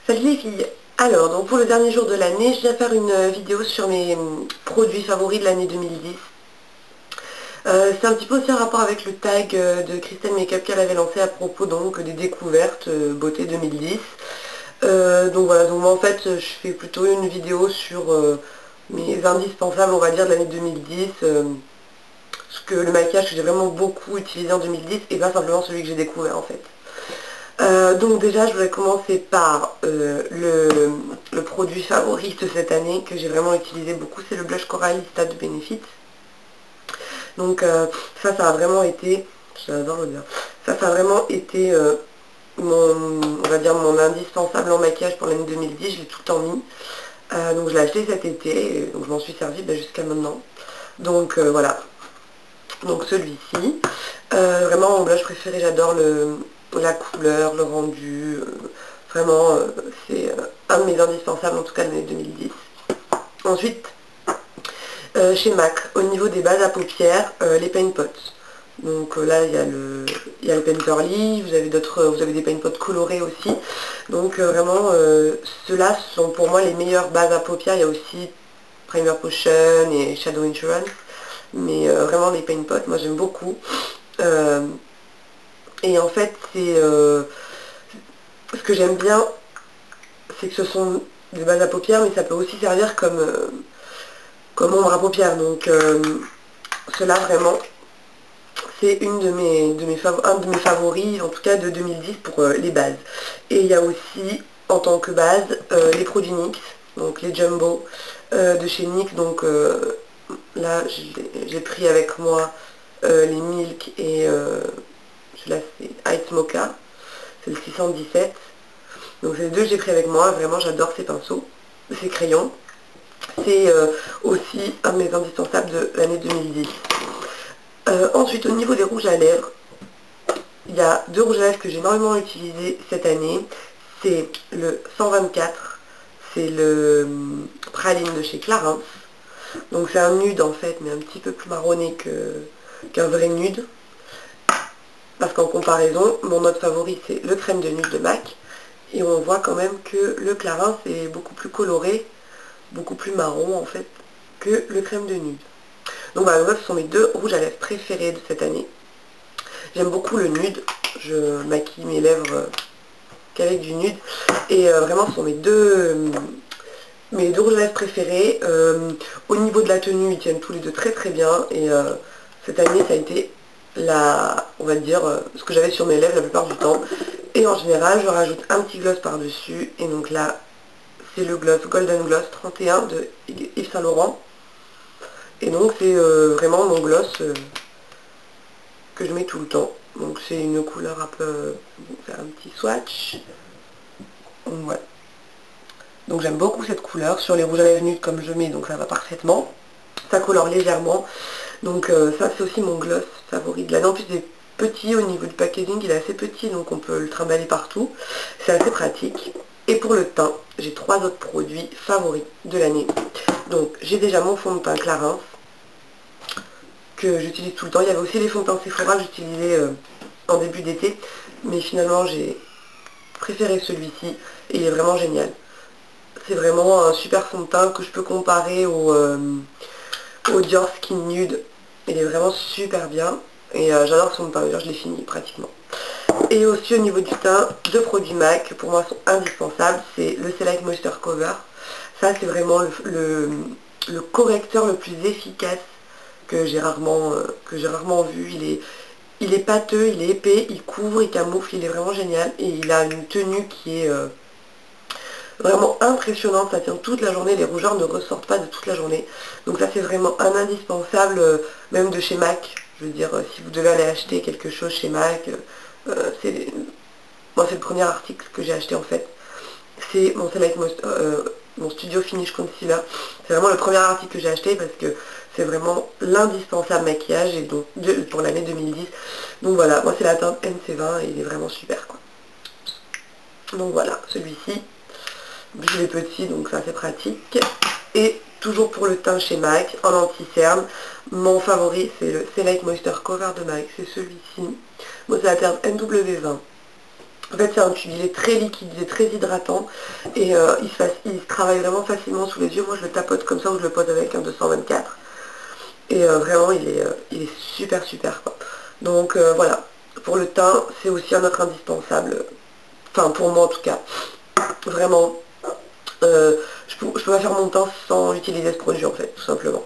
Salut les filles. Alors, donc pour le dernier jour de l'année, je viens faire une vidéo sur mes produits favoris de l'année 2010. C'est un petit peu aussi en rapport avec le tag de Crystal Makeup qu'elle avait lancé à propos donc des découvertes beauté 2010. Donc voilà, donc moi en fait je fais plutôt une vidéo sur mes indispensables on va dire de l'année 2010, le maquillage que j'ai vraiment beaucoup utilisé en 2010 et pas simplement celui que j'ai découvert en fait. Donc déjà je voudrais commencer par le produit favori de cette année que j'ai vraiment utilisé beaucoup, c'est le blush Coralista de Benefit. Donc ça a vraiment été, j'adore l'odeur, ça a vraiment été on va dire mon indispensable en maquillage pour l'année 2010, je l'ai tout le temps mis. Donc je l'ai acheté cet été, et donc je m'en suis servi jusqu'à maintenant. Donc voilà, donc celui-ci. Vraiment mon blush préféré, j'adore la couleur, le rendu. Vraiment, c'est un de mes indispensables en tout cas de l'année 2010. Ensuite, chez MAC, au niveau des bases à paupières, les paint pots. Donc là, il y a le Painterly, vous avez des paint pots colorés aussi. Donc vraiment, ceux-là sont pour moi les meilleures bases à paupières. Il y a aussi Primer Potion et Shadow Insurance. Mais vraiment les paint pots, moi j'aime beaucoup. Et en fait, ce que j'aime bien, c'est que ce sont des bases à paupières, mais ça peut aussi servir comme ombre à paupières. Donc cela vraiment, c'est un de mes favoris, en tout cas de 2010 pour les bases. Et il y a aussi, en tant que base, les produits NYX, donc les Jumbo de chez NYX. Donc là, j'ai pris avec moi les Milk et celui-là c'est Ice Mocha, c'est le 617. Donc c'est les deux que j'ai pris avec moi, vraiment j'adore ces pinceaux, ces crayons. C'est aussi un de mes indispensables de l'année 2010. Ensuite au niveau des rouges à lèvres, il y a deux rouges à lèvres que j'ai énormément utilisés cette année. C'est le 124, c'est le Praline de chez Clarins. Donc c'est un nude en fait, mais un petit peu plus marronné qu'un vrai nude. Parce qu'en comparaison, mon autre favori c'est le crème de nude de MAC. Et on voit quand même que le Clarins est beaucoup plus coloré, beaucoup plus marron en fait, que le crème de nude. Donc voilà, ce sont mes deux rouges à lèvres préférés de cette année. J'aime beaucoup le nude, je maquille mes lèvres qu'avec du nude. Et vraiment ce sont mes deux rouges à lèvres préférés. Au niveau de la tenue, ils tiennent tous les deux très très bien. Et cette année, ça a été on va dire, ce que j'avais sur mes lèvres la plupart du temps. Et en général, je rajoute un petit gloss par-dessus. Et donc là, c'est le gloss Golden Gloss 31 de Yves Saint Laurent. Et donc c'est vraiment mon gloss que je mets tout le temps. Donc c'est une couleur un peu... faire un petit swatch. Donc voilà. Donc j'aime beaucoup cette couleur. Sur les rouges à lèvres nudes comme je mets, donc ça va parfaitement. Ça colore légèrement. Donc ça c'est aussi mon gloss favori de l'année. En plus il est petit au niveau du packaging, il est assez petit donc on peut le trimballer partout. C'est assez pratique. Et pour le teint, j'ai trois autres produits favoris de l'année. Donc j'ai déjà mon fond de teint Clarins que j'utilise tout le temps. Il y avait aussi les fonds de teint Sephora que j'utilisais en début d'été. Mais finalement j'ai préféré celui-ci et il est vraiment génial. C'est vraiment un super fond de teint que je peux comparer au Dior Skin Nude. Il est vraiment super bien. Et j'adore son teint, d'ailleurs je l'ai fini pratiquement. Et aussi au niveau du teint, deux produits MAC pour moi sont indispensables. C'est le Select Moisture Cover. Ça c'est vraiment le correcteur le plus efficace que j'ai rarement vu. Il est pâteux, il est épais, il couvre, il camoufle, il est vraiment génial. Et il a une tenue qui est vraiment impressionnante, ça tient toute la journée, les rougeurs ne ressortent pas de toute la journée. Donc ça c'est vraiment un indispensable, même de chez MAC. Je veux dire, si vous devez aller acheter quelque chose chez MAC, moi c'est le premier article que j'ai acheté en fait. C'est mon Studio Finish Concealer. C'est vraiment le premier article que j'ai acheté parce que c'est vraiment l'indispensable maquillage et donc, pour l'année 2010. Donc voilà, moi c'est la teinte NC20 et il est vraiment super quoi. Donc voilà, celui-ci. Il est petit donc ça c'est pratique. Et toujours pour le teint chez MAC, en anti-cerne, mon favori c'est le Select Moisture Cover de MAC, c'est celui-ci. Moi c'est la teinte NW20. En fait c'est un tube, il est très liquide, il est très hydratant et il se travaille vraiment facilement sous les yeux. Moi je le tapote comme ça ou je le pose avec un 224 et vraiment il est super super quoi. Donc voilà, pour le teint c'est aussi un autre indispensable, enfin pour moi en tout cas, vraiment. Je peux pas faire mon teint sans utiliser ce produit en fait, tout simplement.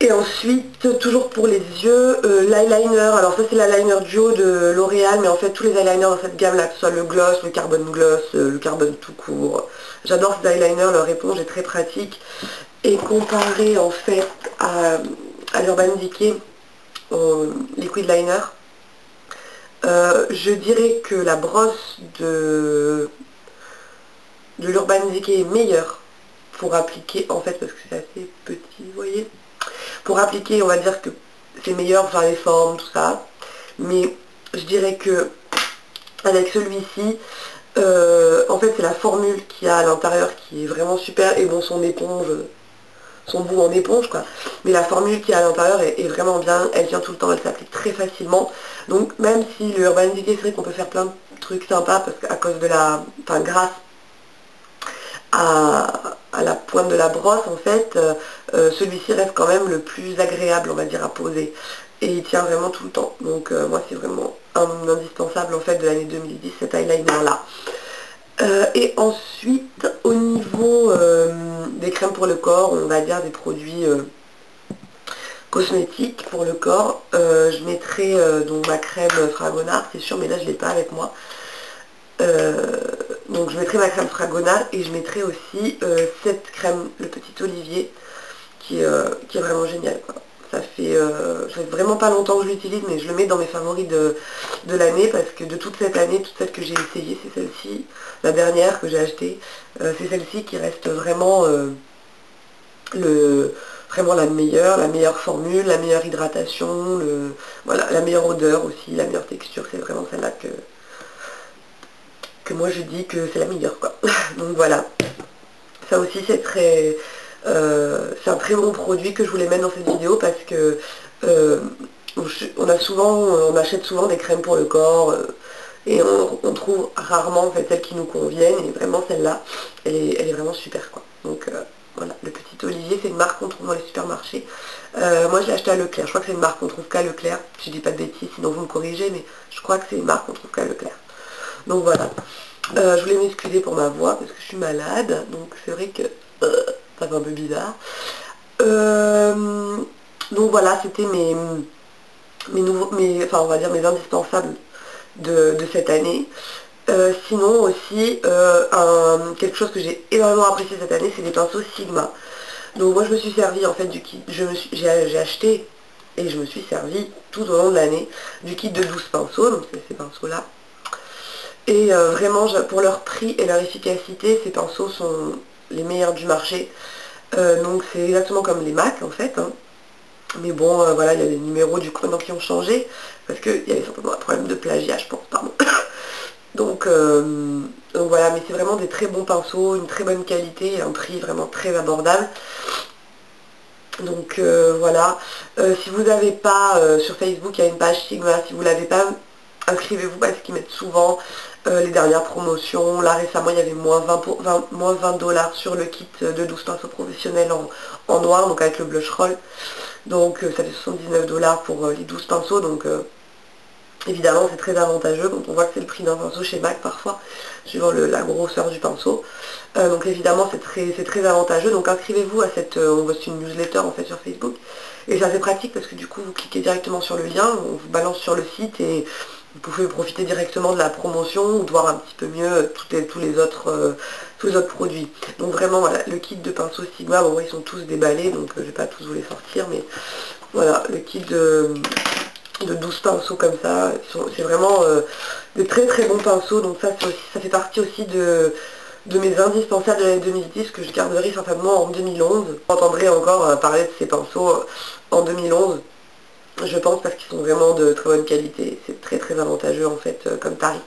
Et ensuite, toujours pour les yeux, l'eyeliner. Alors ça c'est l'eyeliner duo de L'Oréal, mais en fait tous les eyeliners dans cette gamme là, que ce soit le gloss, le carbone gloss, le carbone tout court. J'adore ces eyeliners, leur éponge est très pratique. Et comparé en fait à l'Urban Decay, au liquid liner, je dirais que la brosse de l'Urban Decay est meilleure pour appliquer, en fait, parce que c'est assez petit, vous voyez. Pour appliquer, on va dire que c'est meilleur pour faire les formes, tout ça. Mais je dirais que avec celui-ci, en fait, c'est la formule qu'il y a à l'intérieur qui est vraiment super. Et bon, son éponge, son bout en éponge, quoi. Mais la formule qu'il y a à l'intérieur est vraiment bien. Elle tient tout le temps, elle s'applique très facilement. Donc, même si le Urban Decay, c'est vrai qu'on peut faire plein de trucs sympas, parce qu'à cause de la... Enfin, grâce à la pointe de la brosse en fait, celui-ci reste quand même le plus agréable on va dire à poser et il tient vraiment tout le temps. Donc moi c'est vraiment un indispensable en fait de l'année 2010 cet eyeliner là. Et ensuite au niveau des crèmes pour le corps, on va dire des produits cosmétiques pour le corps, je mettrai donc ma crème Fragonard, c'est sûr mais là je l'ai pas avec moi. Donc je mettrai ma crème Fragonard et je mettrai aussi cette crème, le petit olivier, qui est vraiment génial, quoi. Ça fait vraiment pas longtemps que je l'utilise, mais je le mets dans mes favoris de l'année, parce que de toute cette année, toutes celles que j'ai essayées, c'est celle-ci, la dernière que j'ai achetée, c'est celle-ci qui reste vraiment, vraiment la meilleure formule, la meilleure hydratation, voilà, la meilleure odeur aussi, la meilleure texture, c'est vraiment celle-là que moi je dis que c'est la meilleure quoi. Donc voilà, ça aussi c'est un très bon produit que je voulais mettre dans cette vidéo parce que on achète souvent des crèmes pour le corps et on trouve rarement en fait celles qui nous conviennent et vraiment celle-là elle est vraiment super quoi. Donc voilà, le petit olivier c'est une marque qu'on trouve dans les supermarchés. Moi je l'ai acheté à Leclerc, je crois que c'est une marque qu'on trouve qu'à Leclerc, si je dis pas de bêtises sinon vous me corrigez, mais je crois que c'est une marque qu'on trouve qu'à Leclerc. Donc voilà, je voulais m'excuser pour ma voix parce que je suis malade, donc c'est vrai que ça fait un peu bizarre. Donc voilà, c'était enfin on va dire mes indispensables de cette année. Sinon aussi, quelque chose que j'ai énormément apprécié cette année, c'est des pinceaux Sigma. Donc moi je me suis servi en fait du kit, j'ai acheté et je me suis servi tout au long de l'année du kit de 12 pinceaux, donc c'est ces pinceaux là. Et vraiment, pour leur prix et leur efficacité, ces pinceaux sont les meilleurs du marché. Donc c'est exactement comme les MAC en fait. Hein. Mais bon, voilà, il y a des numéros du coup maintenant qui ont changé. Parce qu'il y avait simplement un problème de plagiat, je pense, pardon. donc, voilà, mais c'est vraiment des très bons pinceaux, une très bonne qualité et un prix vraiment très abordable. Donc voilà, si vous n'avez pas sur Facebook, il y a une page Sigma, si vous ne l'avez pas, inscrivez-vous parce qu'ils mettent souvent les dernières promotions. Là récemment il y avait moins 20 $ sur le kit de 12 pinceaux professionnels en noir, donc avec le blush roll. Donc ça fait 79 $ pour les 12 pinceaux, donc évidemment c'est très avantageux quand on voit que c'est le prix d'un pinceau chez MAC parfois, suivant la grosseur du pinceau. Donc évidemment c'est très avantageux, donc inscrivez-vous à c'est une newsletter en fait sur Facebook. Et c'est assez pratique parce que du coup vous cliquez directement sur le lien, on vous balance sur le site et vous pouvez profiter directement de la promotion ou de voir un petit peu mieux tous les autres produits. Donc vraiment voilà, le kit de pinceaux Sigma, bon ils sont tous déballés donc je vais pas tous vous les sortir, mais voilà, le kit de 12 pinceaux comme ça, c'est vraiment des très très bons pinceaux, donc ça fait partie aussi de mes indispensables de l'année 2010 que je garderai certainement en 2011. Vous entendrez encore parler de ces pinceaux en 2011, je pense, parce qu'ils sont vraiment de très bonne qualité, c'est très très avantageux en fait comme tarif.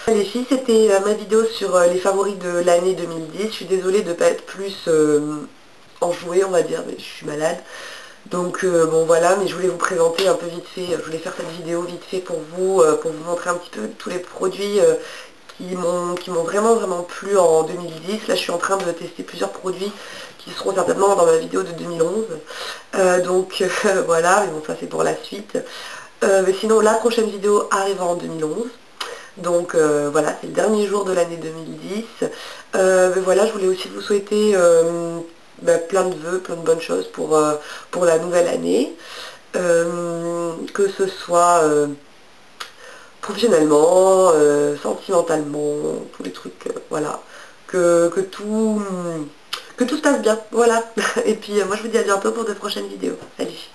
Les filles, c'était ma vidéo sur les favoris de l'année 2010, je suis désolée de ne pas être plus enjouée on va dire, mais je suis malade. Donc bon voilà, mais je voulais vous présenter un peu vite fait, je voulais faire cette vidéo vite fait pour vous montrer un petit peu tous les produits qui m'ont vraiment plu en 2010. Là je suis en train de tester plusieurs produits qui seront certainement dans ma vidéo de 2011. Voilà, mais bon ça c'est pour la suite. Mais sinon la prochaine vidéo arrivera en 2011. Donc voilà, c'est le dernier jour de l'année 2010. Mais voilà, je voulais aussi vous souhaiter plein de vœux, plein de bonnes choses pour la nouvelle année. Que ce soit professionnellement, sentimentalement, tous les trucs, voilà. Que tout se passe bien, voilà. Et puis moi je vous dis à bientôt pour de prochaines vidéos. Salut!